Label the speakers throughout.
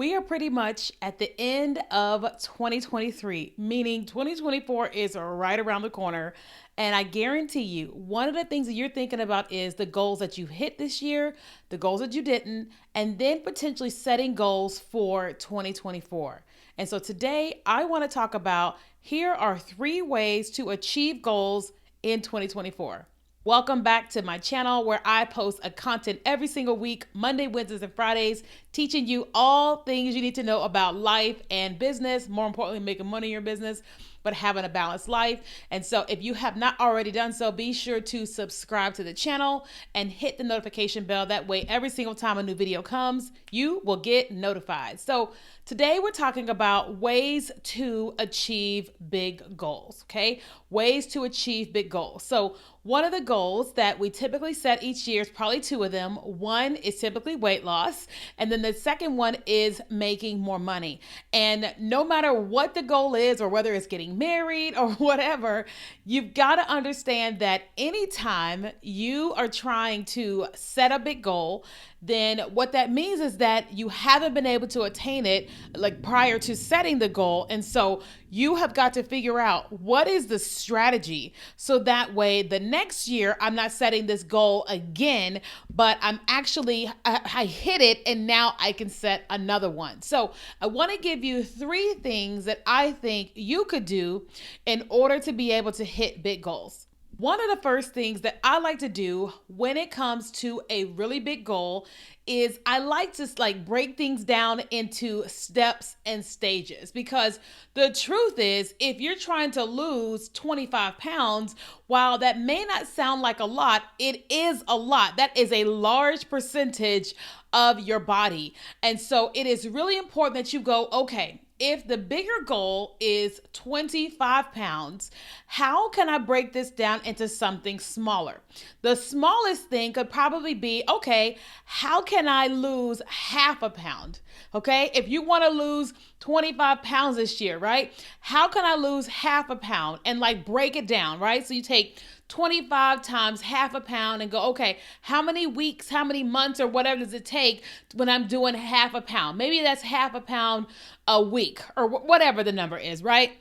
Speaker 1: We are pretty much at the end of 2023, meaning 2024 is right around the corner. And I guarantee you, one of the things that you're thinking about is the goals that you hit this year, the goals that you didn't, and then potentially setting goals for 2024. And so today I want to talk about here are 3 ways to achieve goals in 2024. Welcome back to my channel where I post a content every single week, Monday, Wednesdays, and Fridays, teaching you all things you need to know about life and business, more importantly, making money in your business, but having a balanced life. And so if you have not already done so, be sure to subscribe to the channel and hit the notification bell. That way, every single time a new video comes, you will get notified. So today we're talking about ways to achieve big goals, okay? Ways to achieve big goals. So one of the goals that we typically set each year is probably 2 of them. One is typically weight loss, and then the second one is making more money. And no matter what the goal is, or whether it's getting married or whatever, you've got to understand that anytime you are trying to set a big goal, then what that means is that you haven't been able to attain it like prior to setting the goal. And so you have got to figure out what is the strategy. So that way the next year I'm not setting this goal again, but I hit it and now I can set another one. So I want to give you 3 things that I think you could do in order to be able to hit big goals. One of the first things that I like to do when it comes to a really big goal is I like to break things down into steps and stages, because the truth is, if you're trying to lose 25 pounds, while that may not sound like a lot, it is a lot. That is a large percentage of your body. And so it is really important that you go, okay, if the bigger goal is 25 pounds, how can I break this down into something smaller? The smallest thing could probably be, okay, how can I lose half a pound? Okay, if you want to lose 25 pounds this year, right? How can I lose half a pound and break it down, right? So you take 25 times half a pound and go, okay, how many weeks, how many months, or whatever does it take when I'm doing half a pound? Maybe that's half a pound a week, or whatever the number is, right?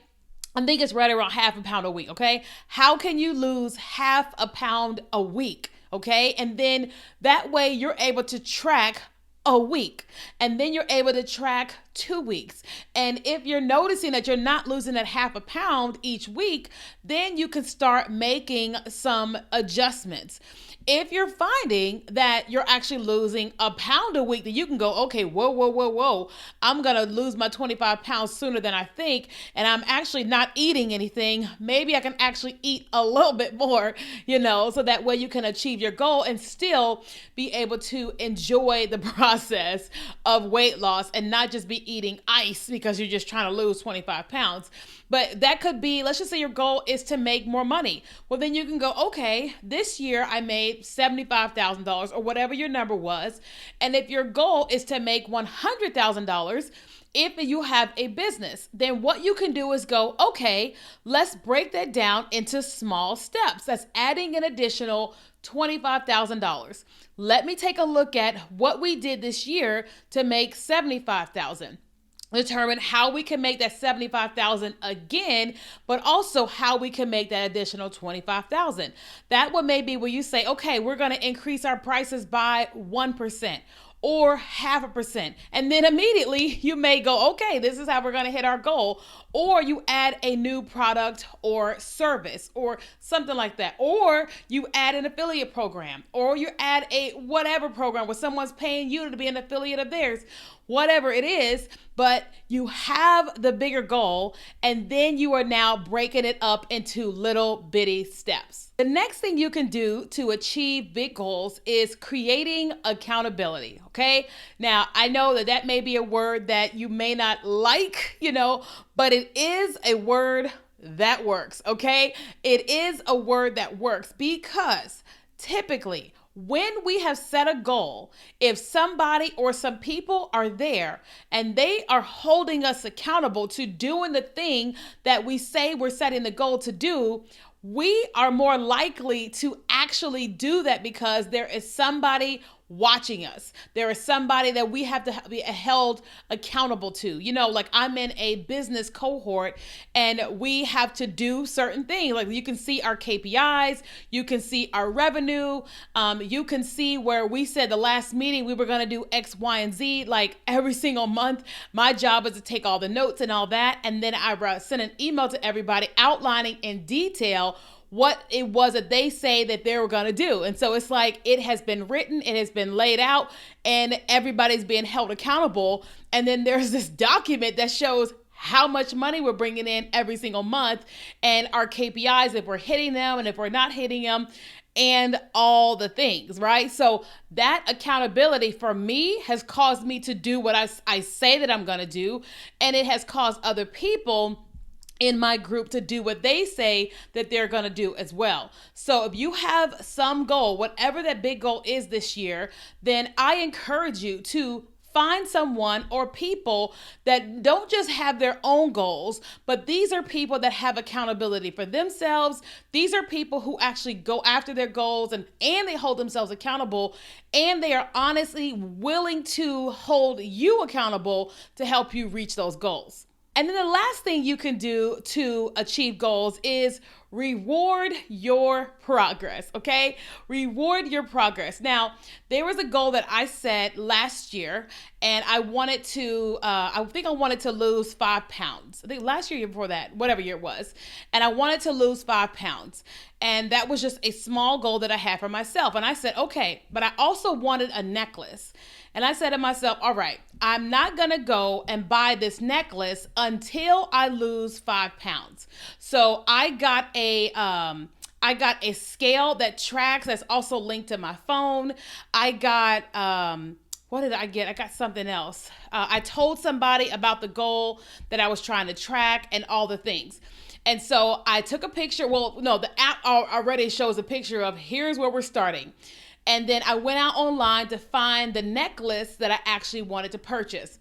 Speaker 1: I think it's right around half a pound a week, okay? How can you lose half a pound a week, okay? And then that way you're able to track a week, and then you're able to track 2 weeks. And if you're noticing that you're not losing that half a pound each week, then you can start making some adjustments. If you're finding that you're actually losing a pound a week, then you can go, okay, whoa. I'm going to lose my 25 pounds sooner than I think. And I'm actually not eating anything. Maybe I can actually eat a little bit more, so that way you can achieve your goal and still be able to enjoy the process of weight loss and not just be eating ice because you're just trying to lose 25 pounds. But that could be, let's just say your goal is to make more money. Well, then you can go, okay, this year I made $75,000 or whatever your number was. And if your goal is to make $100,000, if you have a business, then what you can do is go, okay, let's break that down into small steps. That's adding an additional $25,000. Let me take a look at what we did this year to make $75,000. Determine how we can make that $75,000 again, but also how we can make that additional $25,000. That one may be where you say, okay, we're going to increase our prices by 1%. Or 0.5%. And then immediately you may go, okay, this is how we're going to hit our goal. Or you add a new product or service or something like that. Or you add an affiliate program, or you add a whatever program where someone's paying you to be an affiliate of theirs, whatever it is. But you have the bigger goal, and then you are now breaking it up into little bitty steps. The next thing you can do to achieve big goals is creating accountability, okay? Now, I know that may be a word that you may not like, but it is a word that works, okay? It is a word that works because typically when we have set a goal, if somebody or some people are there and they are holding us accountable to doing the thing that we say we're setting the goal to do, we are more likely to actually do that because there is somebody watching us. There is somebody that we have to be held accountable to. Like I'm in a business cohort and we have to do certain things. Like you can see our KPIs, you can see our revenue, you can see where we said the last meeting we were going to do X, Y, and Z, like every single month. My job is to take all the notes and all that. And then I send an email to everybody outlining in detail what it was that they say that they were going to do. And so it's like it has been written, it has been laid out, and everybody's being held accountable. And then there's this document that shows how much money we're bringing in every single month and our KPIs, if we're hitting them and if we're not hitting them, and all the things, right? So that accountability for me has caused me to do what I say that I'm going to do. And it has caused other people in my group to do what they say that they're going to do as well. So if you have some goal, whatever that big goal is this year, then I encourage you to find someone or people that don't just have their own goals, but these are people that have accountability for themselves. These are people who actually go after their goals and they hold themselves accountable, and they are honestly willing to hold you accountable to help you reach those goals. And then the last thing you can do to achieve goals is reward your progress, okay? Reward your progress. Now, there was a goal that I set last year, and I wanted to, I think I wanted to lose 5 pounds. I think last year before that, whatever year it was. And I wanted to lose 5 pounds. And that was just a small goal that I had for myself. And I said, okay, but I also wanted a necklace. And I said to myself, all right, I'm not going to go and buy this necklace until I lose 5 pounds. So I got a scale that tracks, that's also linked to my phone. I got, what did I get? I got something else. I told somebody about the goal that I was trying to track and all the things. And so I took a picture. Well, no, the app already shows a picture of here's where we're starting. And then I went out online to find the necklace that I actually wanted to purchase.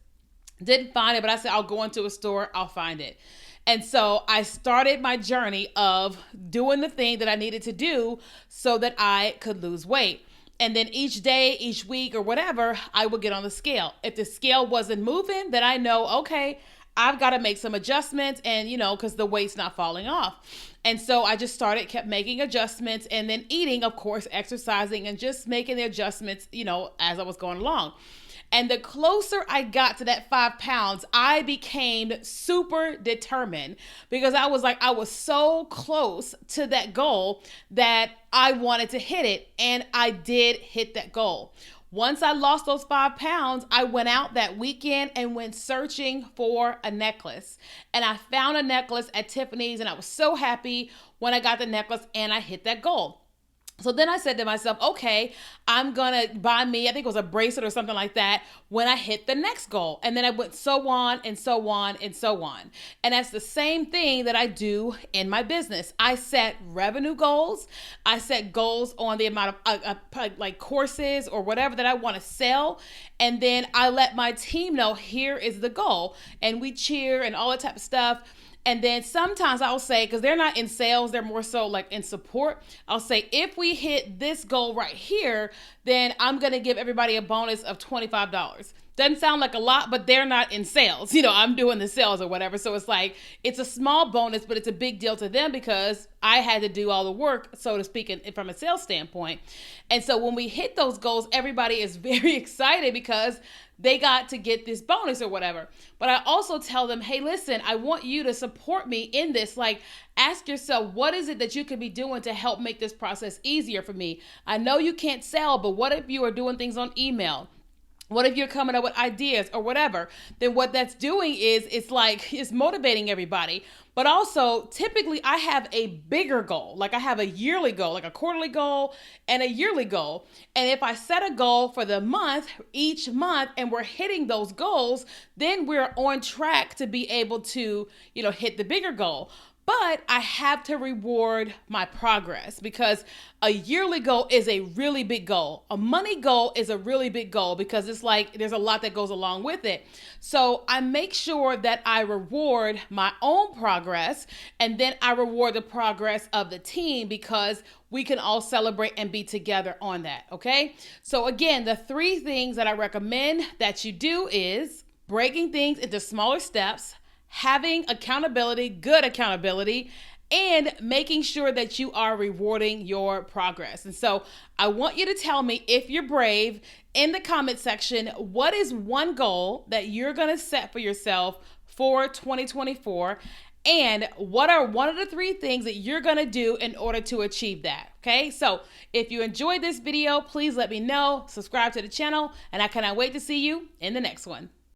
Speaker 1: Didn't find it, but I said, I'll go into a store, I'll find it. And so I started my journey of doing the thing that I needed to do so that I could lose weight. And then each day, each week or whatever, I would get on the scale. If the scale wasn't moving, then I know, okay, I've got to make some adjustments and, because the weight's not falling off. And so I just kept making adjustments and then eating, of course, exercising and just making the adjustments, as I was going along. And the closer I got to that 5 pounds, I became super determined because I was so close to that goal that I wanted to hit it. And I did hit that goal. Once I lost those 5 pounds, I went out that weekend and went searching for a necklace. And I found a necklace at Tiffany's, and I was so happy when I got the necklace and I hit that goal. So then I said to myself, okay, I'm going to buy me, I think it was a bracelet or something like that, when I hit the next goal. And then I went so on and so on and so on. And that's the same thing that I do in my business. I set revenue goals. I set goals on the amount of like courses or whatever that I want to sell. And then I let my team know, here is the goal. And we cheer and all that type of stuff. And then sometimes I'll say, because they're not in sales, they're more so like in support. I'll say, if we hit this goal right here, then I'm going to give everybody a bonus of $25. Doesn't sound like a lot, but they're not in sales. I'm doing the sales or whatever. So it's like, it's a small bonus, but it's a big deal to them because I had to do all the work, so to speak, from a sales standpoint. And so when we hit those goals, everybody is very excited because they got to get this bonus or whatever. But I also tell them, hey, listen, I want you to support me in this. Like, ask yourself, what is it that you could be doing to help make this process easier for me? I know you can't sell, but what if you are doing things on email? What if you're coming up with ideas or whatever? Then what that's doing is it's motivating everybody. But also, typically, I have a bigger goal. Like I have a yearly goal, like a quarterly goal and a yearly goal. And if I set a goal for the month, each month, and we're hitting those goals, then we're on track to be able to, hit the bigger goal. but I have to reward my progress because a yearly goal is a really big goal. A money goal is a really big goal because it's like there's a lot that goes along with it. So I make sure that I reward my own progress and then I reward the progress of the team because we can all celebrate and be together on that. Okay. So again, the 3 things that I recommend that you do is breaking things into smaller steps, having accountability, good accountability, and making sure that you are rewarding your progress. And so I want you to tell me, if you're brave, in the comment section, what is one goal that you're going to set for yourself for 2024? And what are one of the 3 things that you're going to do in order to achieve that? Okay, so if you enjoyed this video, please let me know, subscribe to the channel, and I cannot wait to see you in the next one.